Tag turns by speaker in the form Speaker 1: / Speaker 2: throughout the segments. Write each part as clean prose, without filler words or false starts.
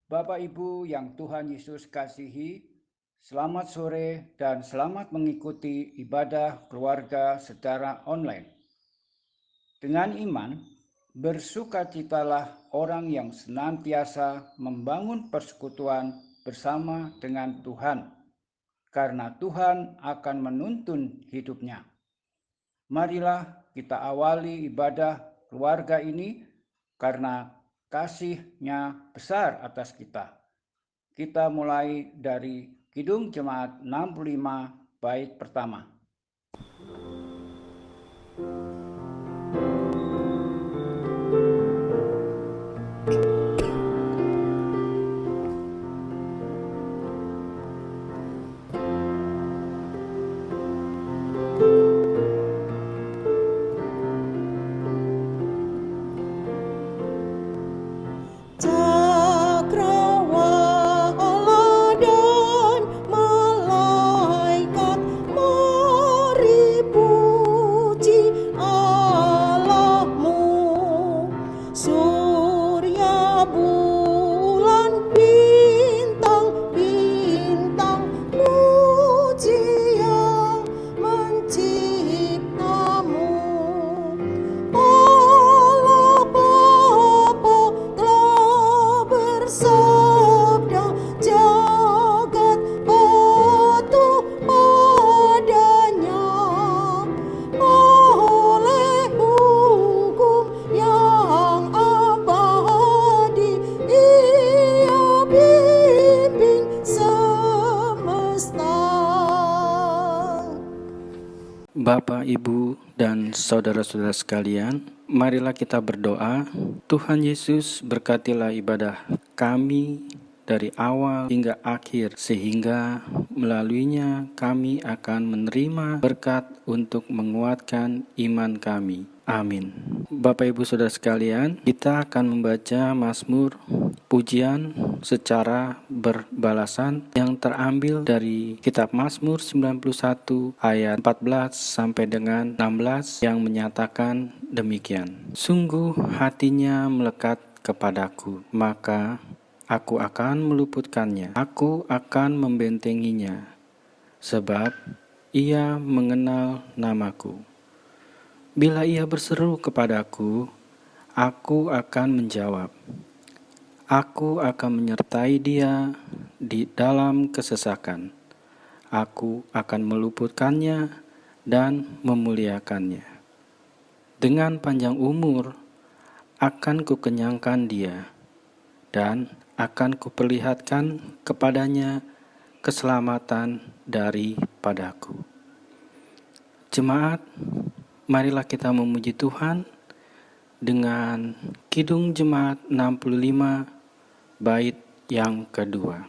Speaker 1: Bapak Ibu yang Tuhan Yesus kasihi, selamat sore dan selamat mengikuti ibadah keluarga secara online. Dengan iman, bersukacitalah orang yang senantiasa membangun persekutuan bersama dengan Tuhan, karena Tuhan akan menuntun hidupnya. Marilah kita awali ibadah keluarga ini karena kasih-Nya besar atas kita. Kita mulai dari Kidung Jemaat 65 bait pertama.
Speaker 2: Bapak, Ibu, dan saudara-saudara sekalian, marilah kita berdoa. Tuhan Yesus, berkatilah ibadah kami dari awal hingga akhir, sehingga melaluinya kami akan menerima berkat untuk menguatkan iman kami. Amin. Bapak, Ibu, saudara sekalian, kita akan membaca Mazmur pujian secara berbalasan yang terambil dari kitab Mazmur 91 ayat 14 sampai dengan 16 yang menyatakan demikian. Sungguh hatinya melekat kepadaku, maka aku akan meluputkannya. Aku akan membentenginya, sebab ia mengenal namaku. Bila ia berseru kepadaku, aku akan menjawab. Aku akan menyertai dia di dalam kesesakan. Aku akan meluputkannya dan memuliakannya. Dengan panjang umur akan kukenyangkan dia, dan akan kuperlihatkan kepadanya keselamatan daripadaku. Jemaat, marilah kita memuji Tuhan dengan Kidung Jemaat 65 bait yang kedua.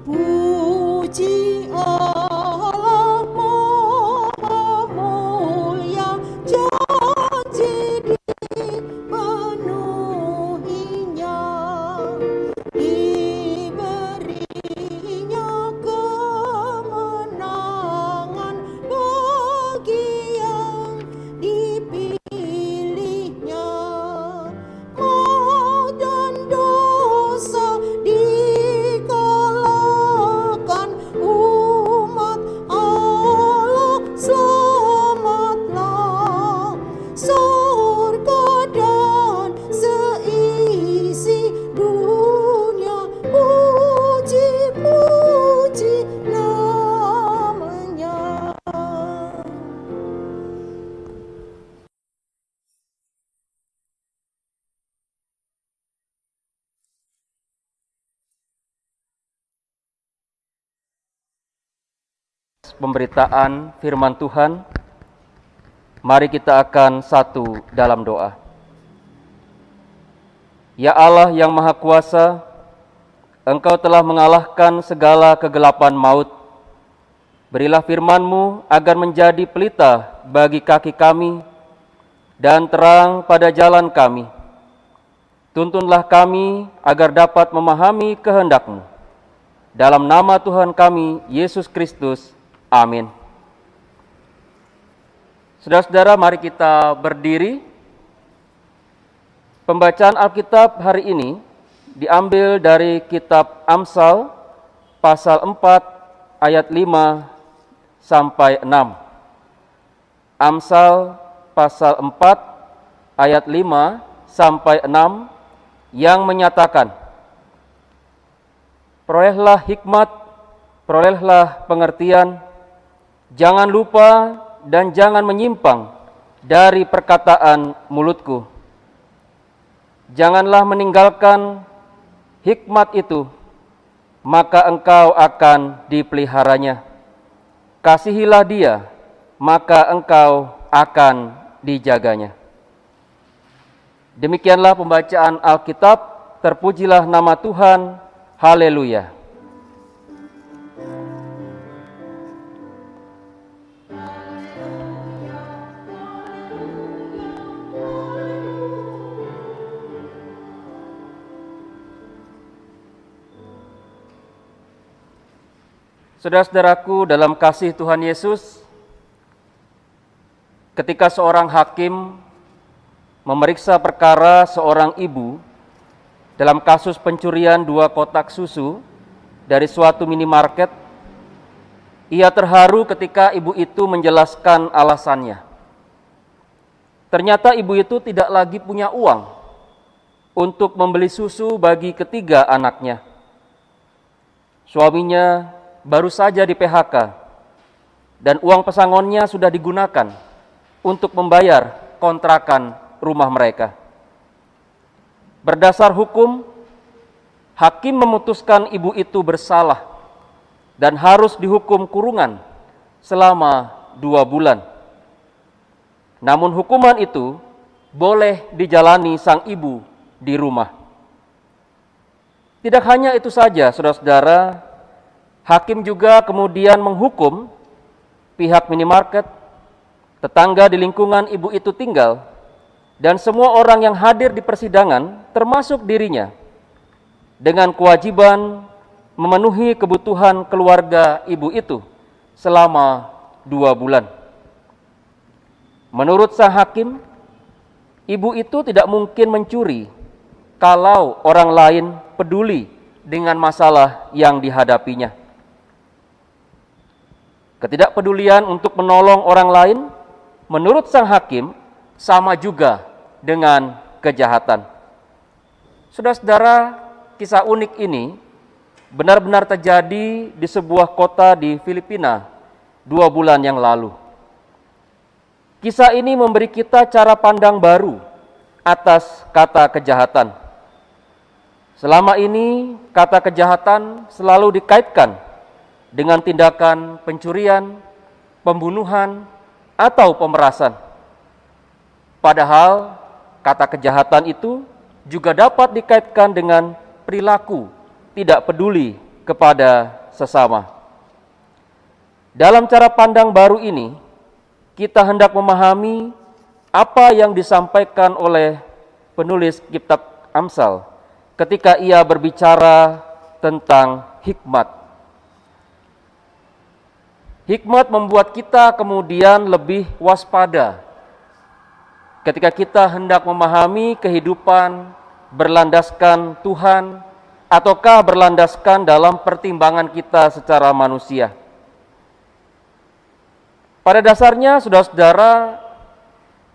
Speaker 3: Puji Allah Maha Mulia, janji dipenuhinya, diberinya kemenangan bagi yang dipilihnya. Maut dan dosa dikalahkan, umat Allah selamatlah. Surga dan seisi dunia puji-puji namanya.
Speaker 4: Pemberitaan firman Tuhan, mari kita akan satu dalam doa. Ya Allah yang Maha Kuasa, Engkau telah mengalahkan segala kegelapan maut. Berilah firman-Mu agar menjadi pelita bagi kaki kami dan terang pada jalan kami. Tuntunlah kami agar dapat memahami kehendak-Mu. Dalam nama Tuhan kami, Yesus Kristus. Amin. Saudara-saudara, mari kita berdiri. Pembacaan Alkitab hari ini diambil dari kitab Amsal pasal 4 ayat 5 sampai 6. Amsal pasal 4 ayat 5 sampai 6 yang menyatakan, perolehlah hikmat, perolehlah pengertian, jangan lupa dan jangan menyimpang dari perkataan mulutku. Janganlah meninggalkan hikmat itu, maka engkau akan dipeliharanya. Kasihilah dia, maka engkau akan dijaganya. Demikianlah pembacaan Alkitab, terpujilah nama Tuhan, haleluya. Saudara-saudaraku dalam kasih Tuhan Yesus, ketika seorang hakim memeriksa perkara seorang ibu dalam kasus pencurian 2 kotak susu dari suatu minimarket, ia terharu ketika ibu itu menjelaskan alasannya. Ternyata ibu itu tidak lagi punya uang untuk membeli susu bagi ketiga anaknya. Suaminya baru saja di PHK dan uang pesangonnya sudah digunakan untuk membayar kontrakan rumah mereka. Berdasar hukum, hakim memutuskan ibu itu bersalah dan harus dihukum kurungan selama 2 bulan. Namun hukuman itu boleh dijalani sang ibu di rumah. Tidak hanya itu saja, saudara-saudara, hakim juga kemudian menghukum pihak minimarket, tetangga di lingkungan ibu itu tinggal, dan semua orang yang hadir di persidangan, termasuk dirinya, dengan kewajiban memenuhi kebutuhan keluarga ibu itu selama 2 bulan. Menurut sang hakim, ibu itu tidak mungkin mencuri kalau orang lain peduli dengan masalah yang dihadapinya. Ketidakpedulian untuk menolong orang lain, menurut sang hakim, sama juga dengan kejahatan. Saudara-saudara, kisah unik ini benar-benar terjadi di sebuah kota di Filipina 2 bulan yang lalu. Kisah ini memberi kita cara pandang baru atas kata kejahatan. Selama ini, kata kejahatan selalu dikaitkan dengan tindakan pencurian, pembunuhan, atau pemerasan. Padahal kata kejahatan itu juga dapat dikaitkan dengan perilaku tidak peduli kepada sesama. Dalam cara pandang baru ini, kita hendak memahami apa yang disampaikan oleh penulis kitab Amsal ketika ia berbicara tentang hikmat. Hikmat membuat kita kemudian lebih waspada ketika kita hendak memahami kehidupan berlandaskan Tuhan ataukah berlandaskan dalam pertimbangan kita secara manusia. Pada dasarnya, saudara-saudara,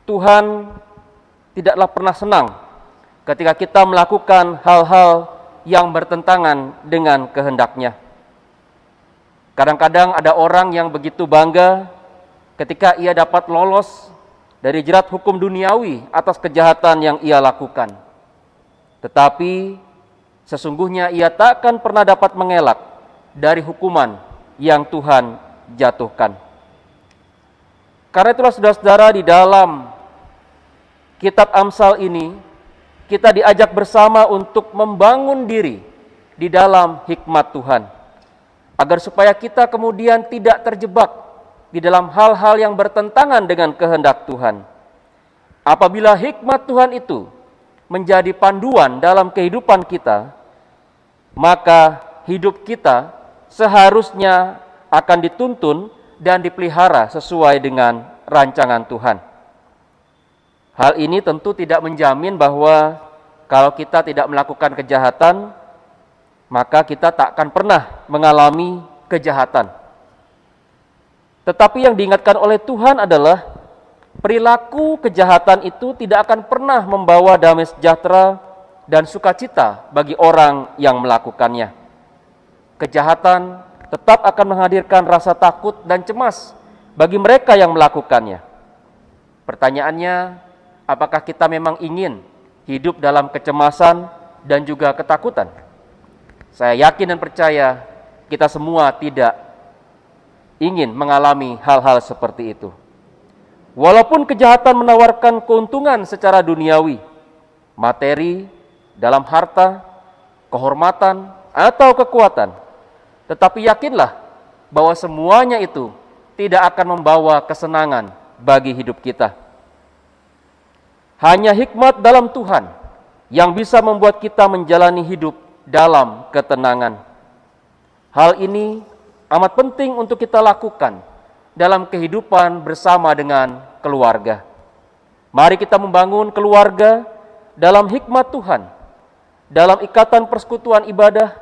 Speaker 4: Tuhan tidaklah pernah senang ketika kita melakukan hal-hal yang bertentangan dengan kehendak-Nya. Kadang-kadang ada orang yang begitu bangga ketika ia dapat lolos dari jerat hukum duniawi atas kejahatan yang ia lakukan. Tetapi sesungguhnya ia tak akan pernah dapat mengelak dari hukuman yang Tuhan jatuhkan. Karena itulah saudara-saudara, di dalam kitab Amsal ini kita diajak bersama untuk membangun diri di dalam hikmat Tuhan, agar supaya kita kemudian tidak terjebak di dalam hal-hal yang bertentangan dengan kehendak Tuhan. Apabila hikmat Tuhan itu menjadi panduan dalam kehidupan kita, maka hidup kita seharusnya akan dituntun dan dipelihara sesuai dengan rancangan Tuhan. Hal ini tentu tidak menjamin bahwa kalau kita tidak melakukan kejahatan, maka kita tak akan pernah mengalami kejahatan. Tetapi yang diingatkan oleh Tuhan adalah perilaku kejahatan itu tidak akan pernah membawa damai sejahtera dan sukacita bagi orang yang melakukannya. Kejahatan tetap akan menghadirkan rasa takut dan cemas bagi mereka yang melakukannya. Pertanyaannya, apakah kita memang ingin hidup dalam kecemasan dan juga ketakutan? Saya yakin dan percaya kita semua tidak ingin mengalami hal-hal seperti itu. Walaupun kejahatan menawarkan keuntungan secara duniawi, materi, dalam harta, kehormatan, atau kekuatan, tetapi yakinlah bahwa semuanya itu tidak akan membawa kesenangan bagi hidup kita. Hanya hikmat dalam Tuhan yang bisa membuat kita menjalani hidup dalam ketenangan. Hal ini amat penting untuk kita lakukan dalam kehidupan bersama dengan keluarga. Mari kita membangun keluarga dalam hikmat Tuhan, dalam ikatan persekutuan ibadah,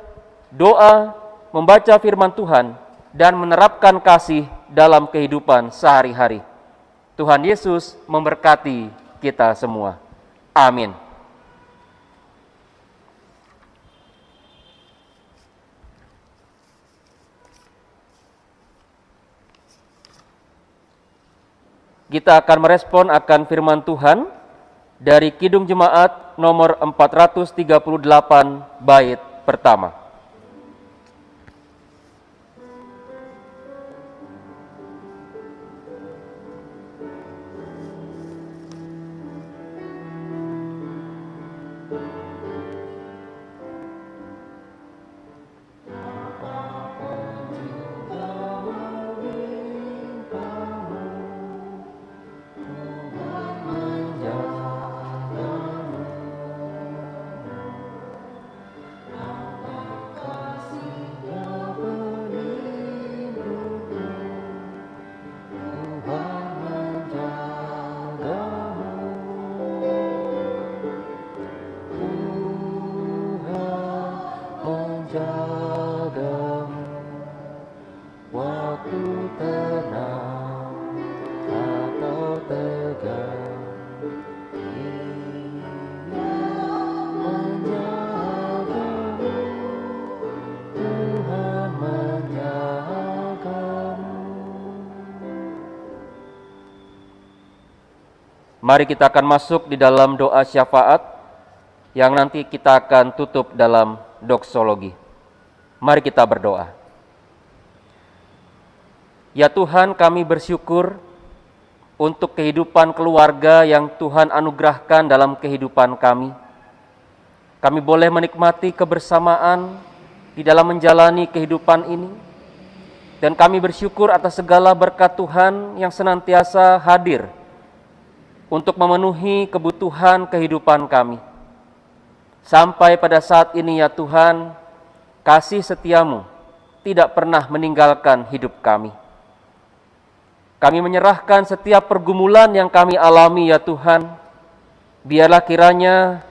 Speaker 4: doa, membaca firman Tuhan, dan menerapkan kasih dalam kehidupan sehari-hari. Tuhan Yesus memberkati kita semua. Amin. Kita akan merespon akan firman Tuhan dari Kidung Jemaat nomor 438 bait pertama. Mari kita akan masuk di dalam doa syafaat yang nanti kita akan tutup dalam doksologi. Mari kita berdoa. Ya Tuhan, kami bersyukur untuk kehidupan keluarga yang Tuhan anugerahkan dalam kehidupan kami. Kami boleh menikmati kebersamaan di dalam menjalani kehidupan ini. Dan kami bersyukur atas segala berkat Tuhan yang senantiasa hadir untuk memenuhi kebutuhan kehidupan kami. Sampai pada saat ini ya Tuhan, kasih setiamu tidak pernah meninggalkan hidup kami. Kami menyerahkan setiap pergumulan yang kami alami ya Tuhan. Biarlah kiranya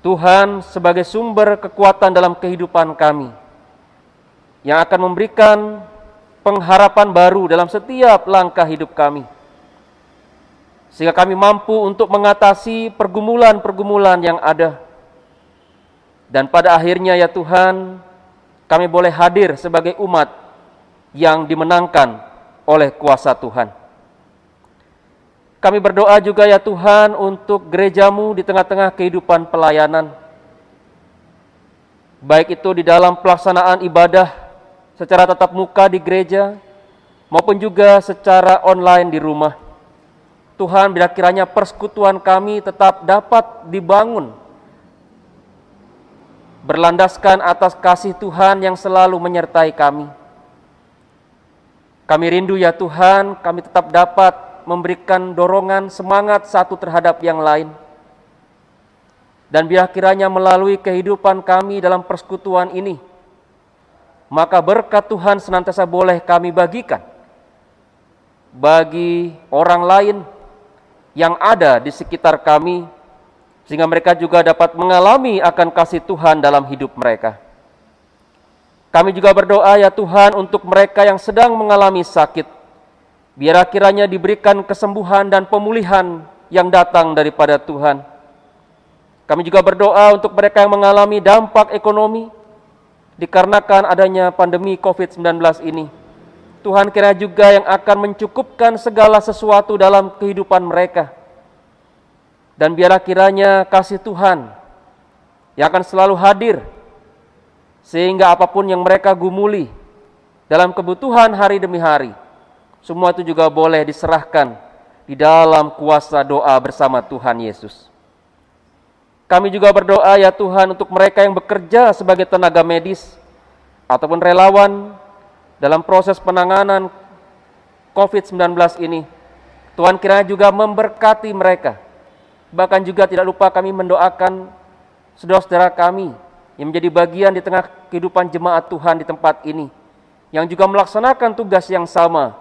Speaker 4: Tuhan sebagai sumber kekuatan dalam kehidupan kami, yang akan memberikan pengharapan baru dalam setiap langkah hidup kami. Sehingga kami mampu untuk mengatasi pergumulan-pergumulan yang ada. Dan pada akhirnya ya Tuhan, kami boleh hadir sebagai umat yang dimenangkan oleh kuasa Tuhan. Kami berdoa juga ya Tuhan untuk gerejamu di tengah-tengah kehidupan pelayanan. Baik itu di dalam pelaksanaan ibadah secara tatap muka di gereja, maupun juga secara online di rumah. Tuhan, bila kiranya persekutuan kami tetap dapat dibangun, berlandaskan atas kasih Tuhan yang selalu menyertai kami. Kami rindu ya Tuhan, kami tetap dapat memberikan dorongan semangat satu terhadap yang lain. Dan biar kiranya melalui kehidupan kami dalam persekutuan ini, maka berkat Tuhan senantiasa boleh kami bagikan bagi orang lain yang ada di sekitar kami, sehingga mereka juga dapat mengalami akan kasih Tuhan dalam hidup mereka. Kami juga berdoa ya Tuhan untuk mereka yang sedang mengalami sakit, biar kiranya diberikan kesembuhan dan pemulihan yang datang daripada Tuhan. Kami juga berdoa untuk mereka yang mengalami dampak ekonomi dikarenakan adanya pandemi COVID-19 ini. Tuhan kira juga yang akan mencukupkan segala sesuatu dalam kehidupan mereka. Dan biarlah kiranya kasih Tuhan yang akan selalu hadir, sehingga apapun yang mereka gumuli dalam kebutuhan hari demi hari, semua itu juga boleh diserahkan di dalam kuasa doa bersama Tuhan Yesus. Kami juga berdoa ya Tuhan untuk mereka yang bekerja sebagai tenaga medis ataupun relawan dalam proses penanganan COVID-19 ini. Tuhan kiranya juga memberkati mereka. Bahkan juga tidak lupa kami mendoakan saudara-saudara kami yang menjadi bagian di tengah kehidupan jemaat Tuhan di tempat ini, yang juga melaksanakan tugas yang sama.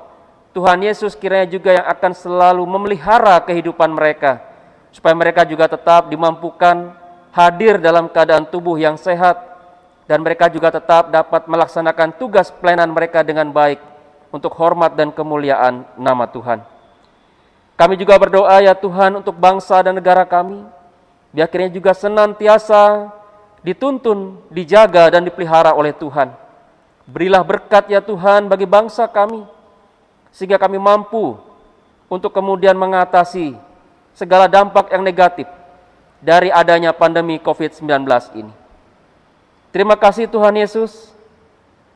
Speaker 4: Tuhan Yesus kiranya juga yang akan selalu memelihara kehidupan mereka, supaya mereka juga tetap dimampukan hadir dalam keadaan tubuh yang sehat, dan mereka juga tetap dapat melaksanakan tugas pelayanan mereka dengan baik untuk hormat dan kemuliaan nama Tuhan. Kami juga berdoa ya Tuhan untuk bangsa dan negara kami, biar kiranya juga senantiasa dituntun, dijaga dan dipelihara oleh Tuhan. Berilah berkat ya Tuhan bagi bangsa kami, sehingga kami mampu untuk kemudian mengatasi segala dampak yang negatif dari adanya pandemi COVID-19 ini. Terima kasih Tuhan Yesus,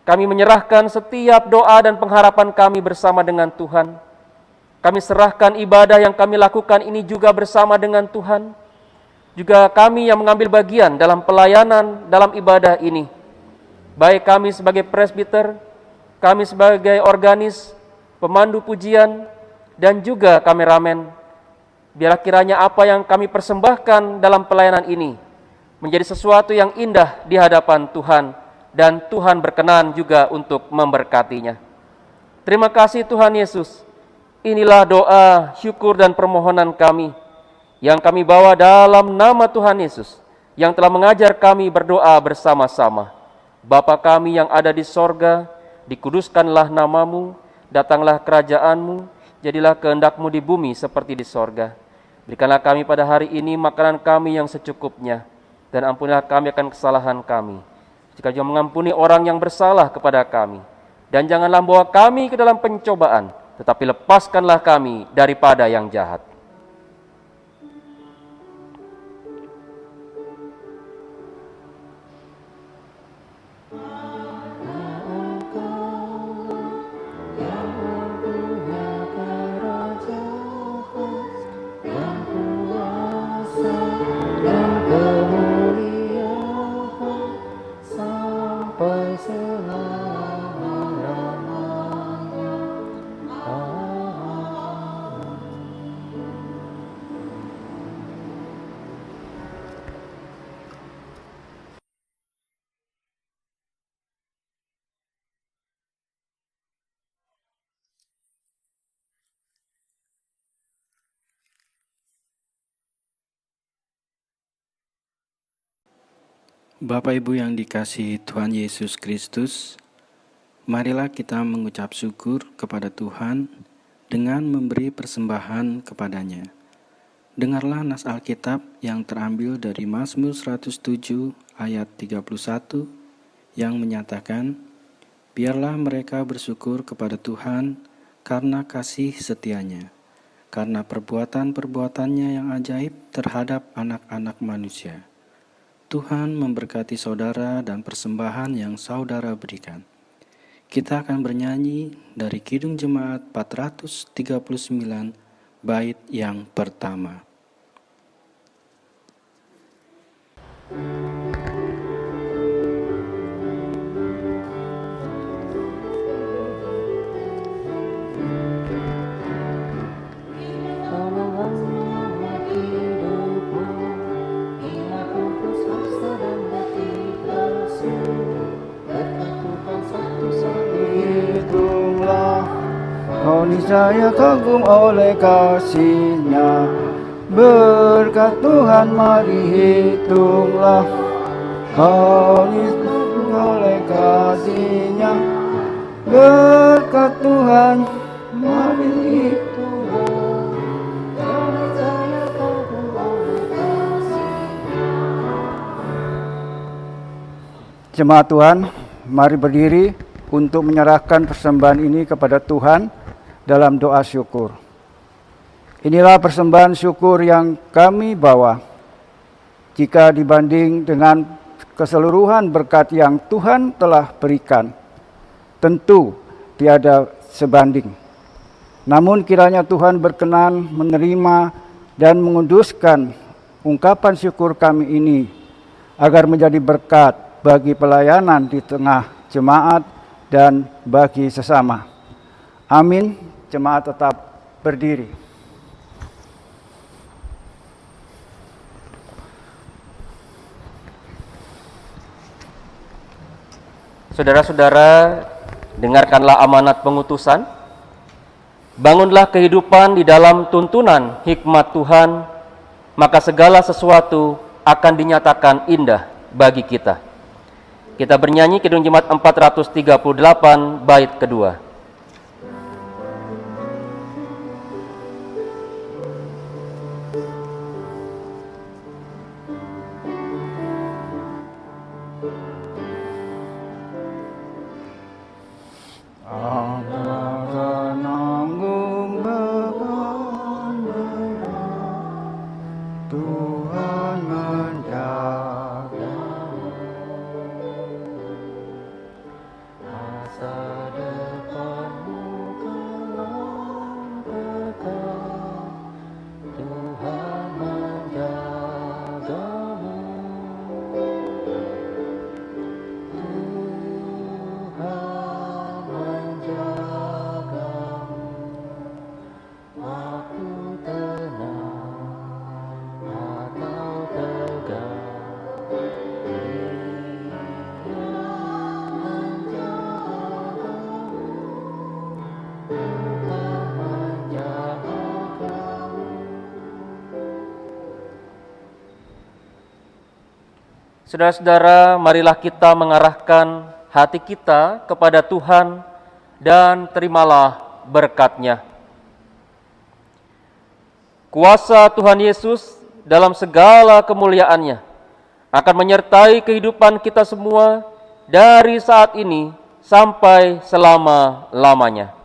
Speaker 4: kami menyerahkan setiap doa dan pengharapan kami bersama dengan Tuhan. Kami serahkan ibadah yang kami lakukan ini juga bersama dengan Tuhan. Juga kami yang mengambil bagian dalam pelayanan dalam ibadah ini, baik kami sebagai presbiter, kami sebagai organis, pemandu pujian, dan juga kameramen. Biarlah kiranya apa yang kami persembahkan dalam pelayanan ini menjadi sesuatu yang indah di hadapan Tuhan, dan Tuhan berkenan juga untuk memberkatinya. Terima kasih Tuhan Yesus. Inilah doa, syukur dan permohonan kami yang kami bawa dalam nama Tuhan Yesus yang telah mengajar kami berdoa bersama-sama. Bapa kami yang ada di sorga, dikuduskanlah namamu, datanglah kerajaanmu, jadilah kehendak-Mu di bumi seperti di sorga. Berikanlah kami pada hari ini makanan kami yang secukupnya, dan ampunilah kami akan kesalahan kami, jika juga mengampuni orang yang bersalah kepada kami. Dan janganlah bawa kami ke dalam pencobaan, tetapi lepaskanlah kami daripada yang jahat.
Speaker 2: Bapak Ibu yang dikasihi Tuhan Yesus Kristus, marilah kita mengucap syukur kepada Tuhan dengan memberi persembahan kepadanya. Dengarlah nas Alkitab yang terambil dari Mazmur 107 ayat 31 yang menyatakan, biarlah mereka bersyukur kepada Tuhan karena kasih setianya, karena perbuatan-perbuatannya yang ajaib terhadap anak-anak manusia. Tuhan memberkati saudara dan persembahan yang saudara berikan. Kita akan bernyanyi dari Kidung Jemaat 439, bait yang pertama.
Speaker 1: niscaya kagum oleh kasih-Nya. Berkat Tuhan mari hitunglah, kau niscaya oleh kasih-Nya. Berkat Tuhan mari hitunglah, kau niscaya kagum oleh kasih-Nya. Jemaat Tuhan, mari berdiri untuk menyerahkan persembahan ini kepada Tuhan dalam doa syukur. Inilah persembahan syukur yang kami bawa. Jika dibanding dengan keseluruhan berkat yang Tuhan telah berikan, tentu tiada sebanding. Namun kiranya Tuhan berkenan menerima dan menguduskan ungkapan syukur kami ini, agar menjadi berkat bagi pelayanan di tengah jemaat dan bagi sesama. Amin. Jemaat tetap berdiri.
Speaker 4: Saudara-saudara, dengarkanlah amanat pengutusan. Bangunlah kehidupan di dalam tuntunan hikmat Tuhan, maka segala sesuatu akan dinyatakan indah bagi kita. Kita bernyanyi Kidung Jemaat 438 bait kedua. Saudara-saudara, marilah kita mengarahkan hati kita kepada Tuhan dan terimalah berkat-Nya. Kuasa Tuhan Yesus dalam segala kemuliaan-Nya akan menyertai kehidupan kita semua dari saat ini sampai selama-lamanya.